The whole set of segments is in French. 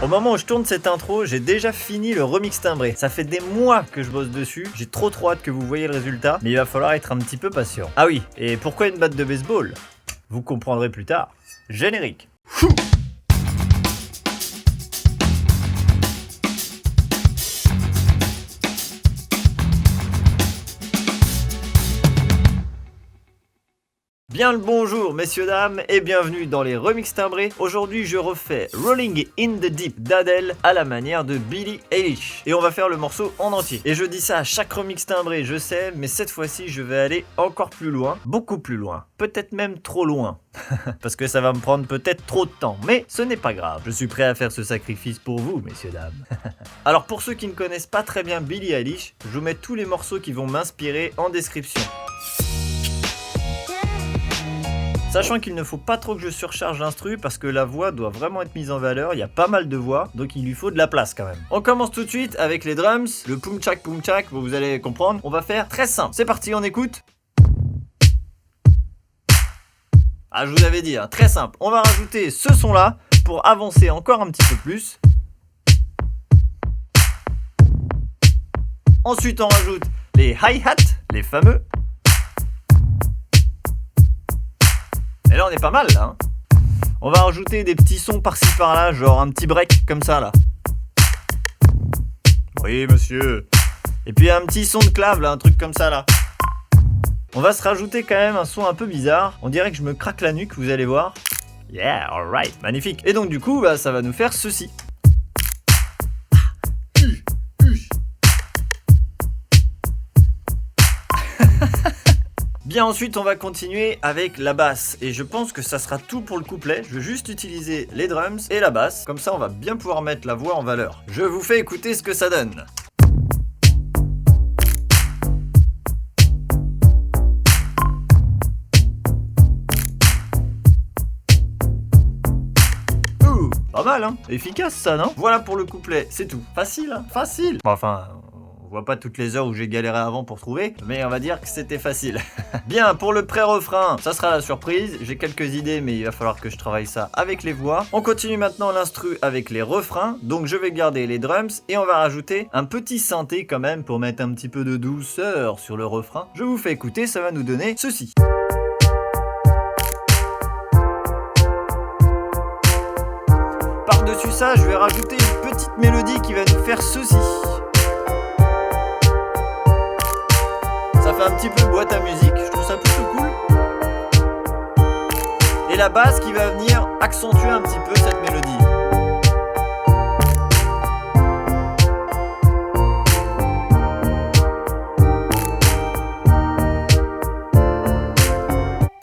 Au moment où je tourne cette intro, j'ai déjà fini le remix timbré. Ça fait des mois que je bosse dessus, j'ai trop hâte que vous voyez le résultat, mais il va falloir être un petit peu patient. Ah oui, et pourquoi une batte de baseball? Vous comprendrez plus tard. Générique. Bien le bonjour messieurs dames et bienvenue dans les remix timbrés. Aujourd'hui je refais Rolling in the Deep d'Adele à la manière de Billie Eilish. Et on va faire le morceau en entier. Et je dis ça à chaque remix timbré, je sais, mais cette fois-ci je vais aller encore plus loin, beaucoup plus loin, peut-être même trop loin. Parce que ça va me prendre peut-être trop de temps, mais ce n'est pas grave. Je suis prêt à faire ce sacrifice pour vous messieurs dames. Alors pour ceux qui ne connaissent pas très bien Billie Eilish, je vous mets tous les morceaux qui vont m'inspirer en description. Sachant qu'il ne faut pas trop que je surcharge l'instru parce que la voix doit vraiment être mise en valeur, il y a pas mal de voix, donc il lui faut de la place quand même. On commence tout de suite avec les drums, le poum tchak, bon, vous allez comprendre. On va faire très simple, c'est parti, on écoute. Ah, je vous avais dit, hein, très simple. On va rajouter ce son là pour avancer encore un petit peu plus. Ensuite on rajoute les hi-hats, les fameux. Et là on est pas mal là, hein. On va rajouter des petits sons par-ci par-là, genre un petit break comme ça là. Oui monsieur. Et puis un petit son de clave là, un truc comme ça là. On va se rajouter quand même un son un peu bizarre. On dirait que je me craque la nuque, vous allez voir. Yeah, alright, magnifique. Et donc du coup, bah, ça va nous faire ceci. Bien, ensuite on va continuer avec la basse et je pense que ça sera tout pour le couplet. Je vais juste utiliser les drums et la basse, comme ça on va bien pouvoir mettre la voix en valeur. Je vous fais écouter ce que ça donne. Pas mal hein, efficace ça non? Voilà pour le couplet, c'est tout. Facile hein, facile. Bon, enfin... on voit pas toutes les heures où j'ai galéré avant pour trouver, mais on va dire que c'était facile. Bien, pour le pré-refrain, ça sera la surprise. J'ai quelques idées, mais il va falloir que je travaille ça avec les voix. On continue maintenant l'instru avec les refrains. Donc je vais garder les drums et on va rajouter un petit synthé quand même pour mettre un petit peu de douceur sur le refrain. Je vous fais écouter, ça va nous donner ceci. Par-dessus ça, je vais rajouter une petite mélodie qui va nous faire ceci. Ça fait un petit peu boîte à musique, je trouve ça plutôt cool. Et la basse qui va venir accentuer un petit peu cette mélodie.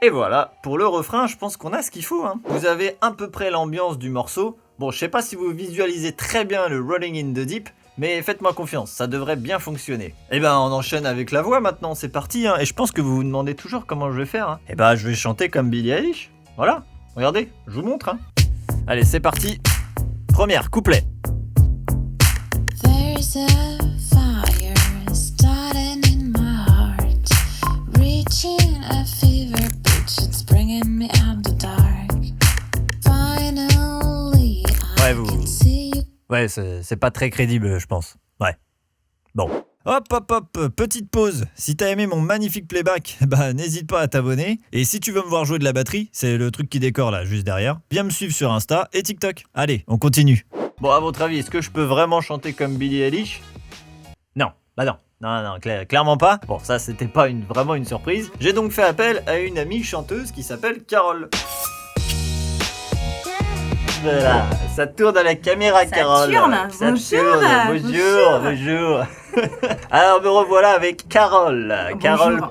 Et voilà, pour le refrain, je pense qu'on a ce qu'il faut, hein. Vous avez à peu près l'ambiance du morceau. Bon, je sais pas si vous visualisez très bien le Rolling in the Deep, mais faites-moi confiance, ça devrait bien fonctionner. Et ben on enchaîne avec la voix maintenant, c'est parti hein. Et je pense que vous vous demandez toujours comment je vais faire hein. Et ben je vais chanter comme Billie Eilish. Voilà, regardez, je vous montre hein. Allez c'est parti. Première, couplet. There's a fire starting in my heart, reaching a fever pitch, it's bringing me out the dark. Finally I can see you. Ouais, c'est pas très crédible, je pense. Ouais. Bon. Hop, hop, hop, petite pause. Si t'as aimé mon magnifique playback, bah n'hésite pas à t'abonner. Et si tu veux me voir jouer de la batterie, c'est le truc qui décore là, juste derrière. Viens me suivre sur Insta et TikTok. Allez, on continue. Bon, à votre avis, est-ce que je peux vraiment chanter comme Billie Eilish? Non, bah non. Non, clairement pas. Bon, ça, c'était pas vraiment une surprise. J'ai donc fait appel à une amie chanteuse qui s'appelle Carole. Voilà, ça tourne à la caméra, Carole. Ça tourne. Bonjour. Alors me revoilà avec Carole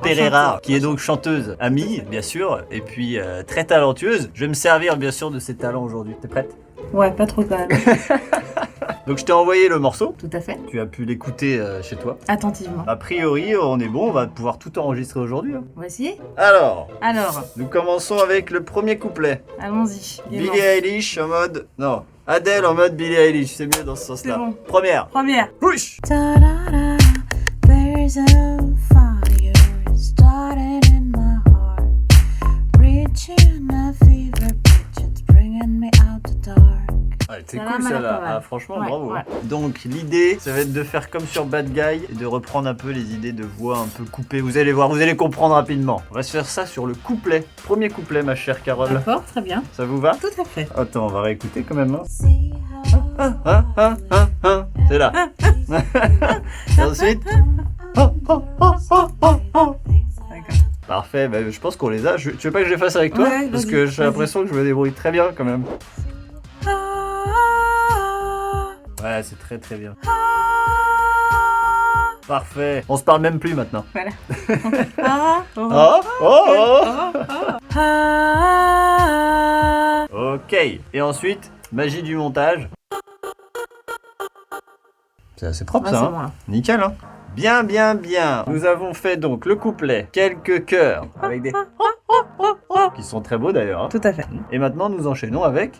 Pereira, qui est donc chanteuse, amie, bien sûr, et puis très talentueuse. Je vais me servir, bien sûr, de ses talents aujourd'hui. T'es prête? Ouais, pas trop quand même. Donc je t'ai envoyé le morceau. Tout à fait. Tu as pu l'écouter chez toi. Attentivement. A priori, on est bon, on va pouvoir tout enregistrer aujourd'hui. Hein. On va essayer. Alors, nous commençons avec le premier couplet. Allons-y. Billie Eilish en mode... Non, Adele en mode Billie Eilish, c'est mieux dans ce sens-là. Bon. Première. Push. There's a fire starting in my heart, reaching a fever pitch, it's bringing me out the dark. Ouais, c'est Ça a cool l'air celle-là. pas mal. Ah, franchement, Ouais, bravo. ouais. Hein. Donc l'idée, ça va être de faire comme sur Bad Guy et de reprendre un peu les idées de voix un peu coupées. Vous allez voir, vous allez comprendre rapidement. On va se faire ça sur le couplet. Premier couplet, ma chère Carole. D'accord, très bien. Ça vous va? Tout à fait. Attends, on va réécouter quand même. Hein. See how C'est là. Et ensuite. D'accord. Parfait, bah, je pense qu'on les a. Tu veux pas que je les fasse avec toi? Ouais, Parce vas-y, que j'ai vas-y. l'impression que je me débrouille très bien quand même. Ouais, c'est très très bien. Parfait. On se parle même plus maintenant. Voilà. Ah, oh, Oh, oh, oh. ah. Ok. Et ensuite, magie du montage. C'est assez propre Ah, ça. c'est Hein. bon, là. Nickel. Hein. Bien, bien, bien. Nous avons fait donc le couplet, quelques chœurs avec des qui sont très beaux d'ailleurs. Hein. Tout à fait. Et maintenant, nous enchaînons avec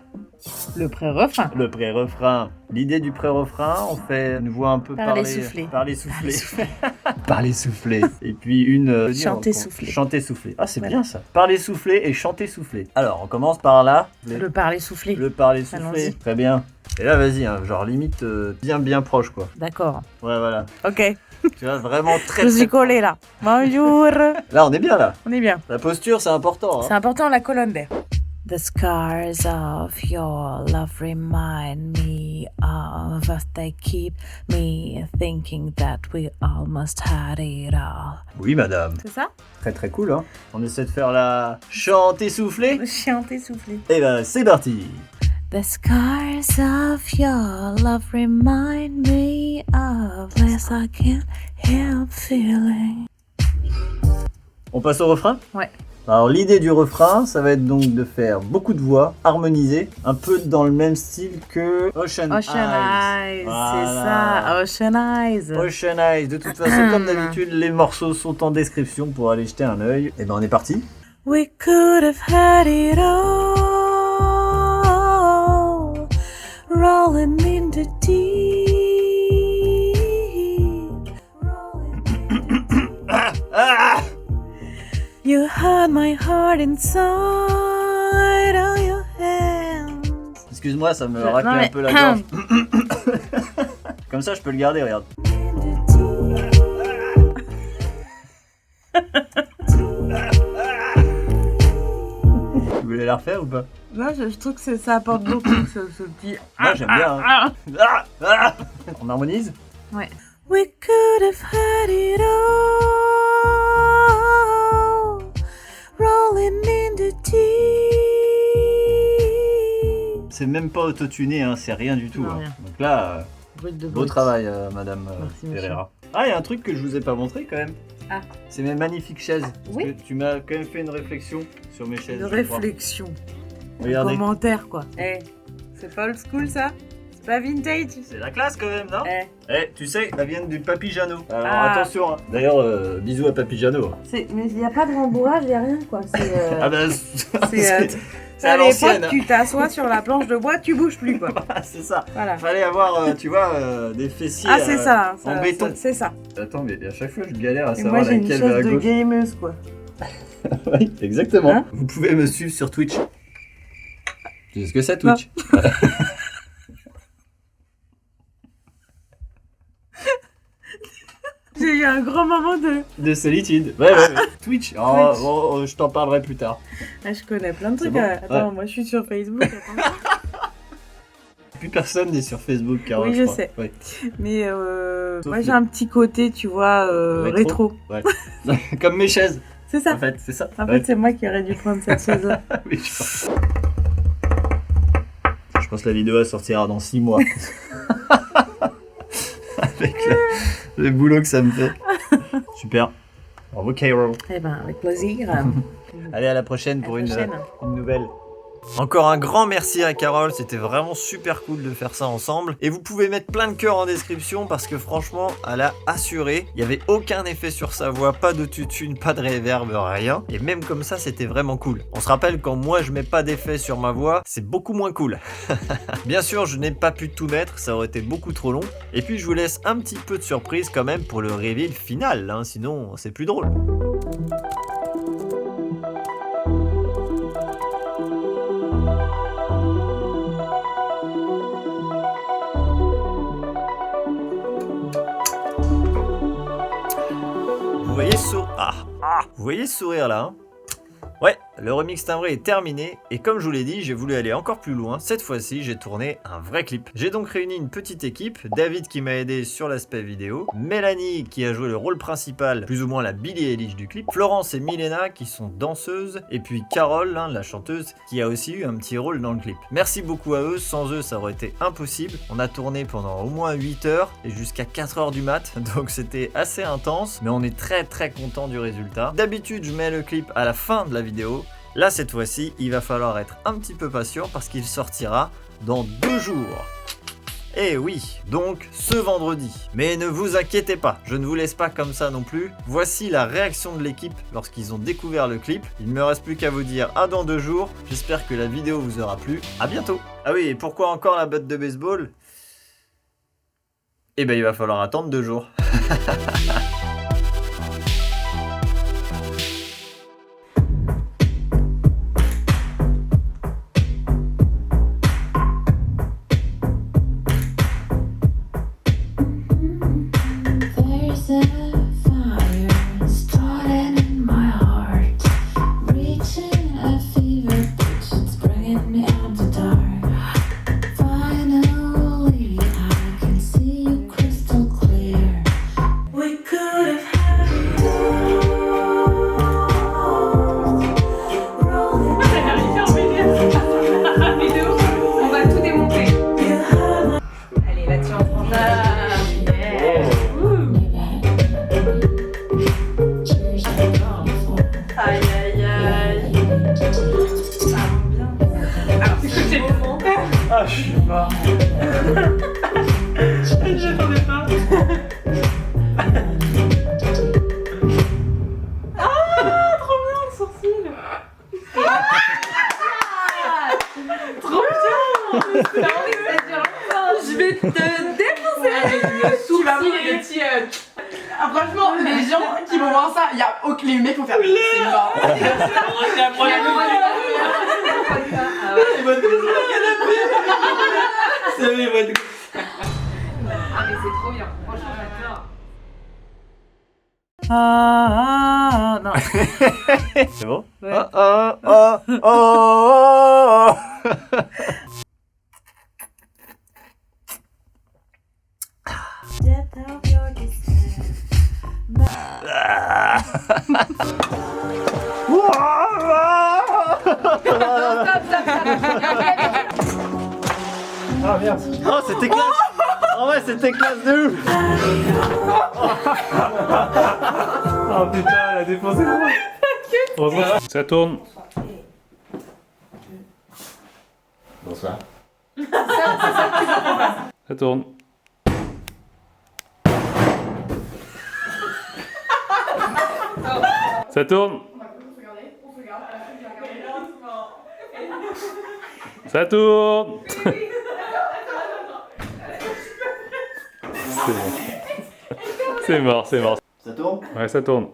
Le pré-refrain. le pré-refrain. L'idée du pré-refrain, on fait une voix un peu Parler parler, soufflé. parler soufflé, parler soufflé. Et puis une Chanter soufflé. Chanter soufflé. Ah, c'est Voilà. bien ça. Parler soufflé et chanter soufflé. Alors, on commence par là. Le parler soufflé. Le parler soufflé. Allons-y. Très bien. Et là, vas-y, hein, genre limite bien bien proche quoi. D'accord. Ouais, voilà. Ok. Tu vois, vraiment très Je très. suis collée là. Bonjour. Là, on est bien là. On est bien. La posture, c'est important. C'est Hein. important la colonne d'air. The scars of your love remind me of us. They keep me thinking that we almost had it all. Oui, madame. C'est ça? Très très cool. Hein. On essaie de faire la chanter soufflé. Chanter soufflé. Et ben, c'est parti. The scars of your love remind me of less I can't help feeling. On passe au refrain? Ouais. Alors l'idée du refrain, ça va être donc de faire beaucoup de voix harmonisées, un peu dans le même style que Ocean Ocean Eyes, Voilà. c'est ça. Ocean Eyes. Ocean Eyes. De toute façon, comme d'habitude, les morceaux sont en description pour aller jeter un œil. Et ben on est parti. We could have had it all, rolling in the deep. Ah You had my heart inside of your hands. Excuse-moi, ça me Non, racle mais- un peu la gorge. Comme ça, je peux le garder, regarde. Tu voulais la refaire ou pas? Là, je trouve que ça apporte beaucoup ce petit. Moi, j'aime bien. Hein. Ah, ah. On harmonise? Ouais. We could have had it all, rolling in the deep. C'est même pas autotuné, hein, c'est rien du tout. Non, Hein. rien. Donc là, Brut de beau brut. travail, madame Merci, monsieur. Ferreira. Ah, il y a un truc que je vous ai pas montré quand même. Ah. C'est mes magnifiques chaises. Parce Oui. que tu m'as quand même fait une réflexion sur mes chaises. Une je crois. réflexion. Regardez. Commentaire, quoi. Eh, c'est pas old school, ça? C'est pas vintage? C'est la classe quand même, non? Eh, Eh, tu sais, ça vient du Papy Jeannot. Alors Ah. attention. Hein. D'ailleurs, bisous à Papy Jeannot. mais il n'y a pas de rembourrage, il n'y a rien, quoi. C'est. Ah bah, c'est à à l'ancienne. l'époque, tu t'assois sur la planche de bois, tu bouges plus, quoi. C'est ça. Voilà. Fallait avoir, tu vois, des fessiers. Ah, c'est ça, en ça, béton. c'est ça. Attends, mais à chaque fois, je galère à Et savoir moi, j'ai une laquelle va à chaise de gauche. gameuse, quoi. Oui, exactement. Hein Vous pouvez me suivre sur Twitch. Tu sais ce que c'est Twitch? J'ai eu un grand moment de. De solitude. Ouais, ouais, ouais. Twitch. Oh, Twitch. oh, je t'en parlerai plus tard. Ah, je connais plein de C'est trucs. bon Attends, Ouais. moi, je suis sur Facebook. Attends. Plus personne n'est sur Facebook, Carole. Oui, je crois. sais. Oui. Mais Sauf moi, le- j'ai un petit côté, tu vois, rétro. Ouais. Comme mes chaises. C'est ça. En fait, c'est ça. En Ouais. fait, c'est moi qui aurais dû prendre cette chaise-là. Oui, je pense. Je pense que la vidéo elle sortira dans 6 mois. Avec le boulot que ça me fait. Super. Bravo, Carole. Eh ben, avec plaisir. Allez, à la prochaine pour À la prochaine. une nouvelle. Encore un grand merci à Carole, c'était vraiment super cool de faire ça ensemble. Et vous pouvez mettre plein de cœurs en description parce que franchement, elle a assuré. Il n'y avait aucun effet sur sa voix, pas d'autotune, pas de reverb, rien. Et même comme ça, c'était vraiment cool. On se rappelle quand moi je mets pas d'effet sur ma voix, c'est beaucoup moins cool. Bien sûr, je n'ai pas pu tout mettre, ça aurait été beaucoup trop long. Et puis je vous laisse un petit peu de surprise quand même pour le reveal final, hein, sinon c'est plus drôle. voyez vous voyez ce sourire là, hein? Ouais, le remix timbré est terminé et comme je vous l'ai dit, j'ai voulu aller encore plus loin. Cette fois-ci, j'ai tourné un vrai clip. J'ai donc réuni une petite équipe, David qui m'a aidé sur l'aspect vidéo, Mélanie qui a joué le rôle principal, plus ou moins la Billie Eilish du clip, Florence et Milena qui sont danseuses, et puis Carole, hein, la chanteuse, qui a aussi eu un petit rôle dans le clip. Merci beaucoup à eux, sans eux ça aurait été impossible. On a tourné pendant au moins 8 heures et jusqu'à 4 heures du mat, donc c'était assez intense, mais on est très content du résultat. D'habitude, je mets le clip à la fin de la vidéo. Là, cette fois-ci, il va falloir être un petit peu patient parce qu'il sortira dans 2 jours. Et oui, donc ce vendredi. Mais ne vous inquiétez pas, je ne vous laisse pas comme ça non plus. Voici la réaction de l'équipe lorsqu'ils ont découvert le clip. Il ne me reste plus qu'à vous dire à dans 2 jours. J'espère que la vidéo vous aura plu. À bientôt. Ah oui, et pourquoi encore la batte de baseball? Eh ben, il va falloir attendre 2 jours. There's a fire starting in my heart, reaching a fever pitch. It's bringing me out the dark. Finally, I can see you crystal clear. We could have had it all. Vidéo, on va tout démonter. Allez, là-dessus on prend ça. Aïe aïe aïe. Ça rend bien. Alors c'est que j'ai le moment. Ah, je suis mort. Je n'attendais pas. Ah, trop bien le sourcil. Trop bien. Ça dure longtemps. Je vais te défoncer avec le sourcil et le petit... Ah, franchement, les gens qui vont voir ça, les mecs vont faire c'est mort. C'est la première fois. Ah mais c'est trop bien, franchement j'adore. Non. C'est bon? Ouais. Depth of your despair. Ah merde. Oh, c'était classe. Oh ouais, c'était classe de ouf. Oh putain, elle a défoncé moi. Ça tourne. Bonsoir. Ça tourne. Ça tourne. Ça tourne. C'est bon. C'est mort, c'est mort. Ça tourne? Ouais, ça tourne.